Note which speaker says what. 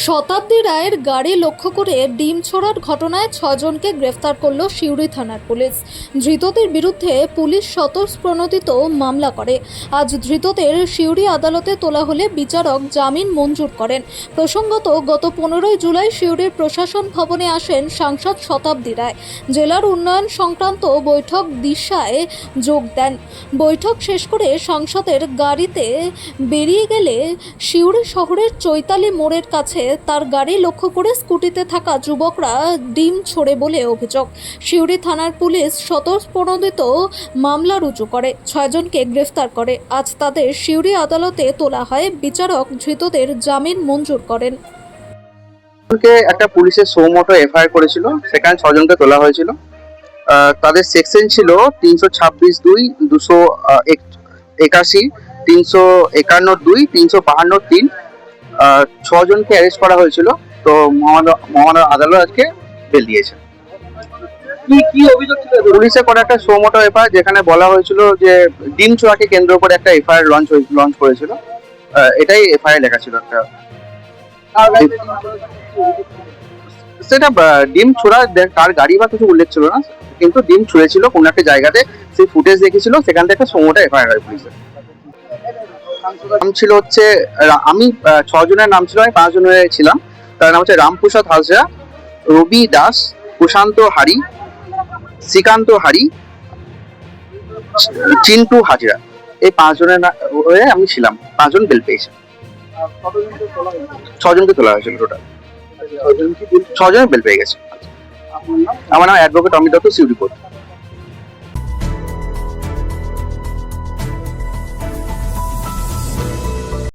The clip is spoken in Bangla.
Speaker 1: শতাব্দী রায়ের গাড়ি লক্ষ্য করে ডিম ছোড়ার ঘটনায় 6 জনকে গ্রেফতার করল সিউড়ি থানার পুলিশ। ধৃতদের বিরুদ্ধে পুলিশ স্বতঃপ্রণোদিত মামলা করে। আজ ধৃতদের সিউড়ি আদালতে তোলা হলে বিচারক জামিন মঞ্জুর করেন। প্রসঙ্গত, গত 15 জুলাই সিউড়ির প্রশাসন ভবনে আসেন সাংসদ শতাব্দী রায়। জেলার উন্নয়ন সংক্রান্ত বৈঠক দিশায় যোগ দেন। বৈঠক শেষ করে সাংসদের গাড়িতে বেরিয়ে গেলে সিউড়ি শহরের চৈতালি মোড়ের কাছে তার গাড়ি লক্ষ্য করে স্কুটিতে থাকা যুবকরা ডিম ছোড়ে বলে অভিযোগ। সিউড়ি থানার পুলিশ স্বতঃপ্রণোদিত মামলা রুজু করে 6 জনকে গ্রেফতার করে। আজ তাদের সিউড়ি আদালতে তোলা হয়। বিচারক ধৃতদের জামিন মঞ্জুর করেন।
Speaker 2: একটা পুলিশের সৌমোটো এফআইআর করেছিল, সেখানে 6 জনকে তোলা হয়েছিল। তাদের সেকশন ছিল 326(2), 281, 351(2), 352(3). 6 জনকে অ্যারেস্ট করা হয়েছিল। তো মহামান্য আদালত আজকে বেল দিয়েছে। কি অভিযোগ ছিল? পুলিশের করা একটা সৌমোটো এফআইআর, যেখানে বলা হয়েছিল যে ডিম ছোড়াকে কেন্দ্র করে একটা এফআইআর লঞ্চ করেছিল। এটাই এফআইআর লেখা ছিল একটা। সেটা ডিম ছোড়া কার গাড়ি বা কিছু উল্লেখ ছিল না, কিন্তু ডিম ছুঁড়েছিল কোন একটা জায়গাতে, সেই ফুটেজ দেখেছিল, সেখান থেকে সৌমোটো এফআইআর হয় পুলিশের। নাম ছিল হচ্ছে, আমি 6 জনের নাম ছিল, আমি 5 জনের ছিলাম। তার নাম হচ্ছে রামপ্রসাদ হাজরা, রবি দাস, প্রশান্ত হারি, শ্রীকান্ত হারি, চিন্টু হাজরা। এই 5 জনের হয়ে আমি ছিলাম। 5 জন বেল পেয়েছে। 6 জনকে তোলা হয়েছিল টোটাল। 6 জন বেল পেয়ে গেছে। আমার নাম অ্যাডভোকেট অমিত দত্ত, সিউড়ি কোর্ট।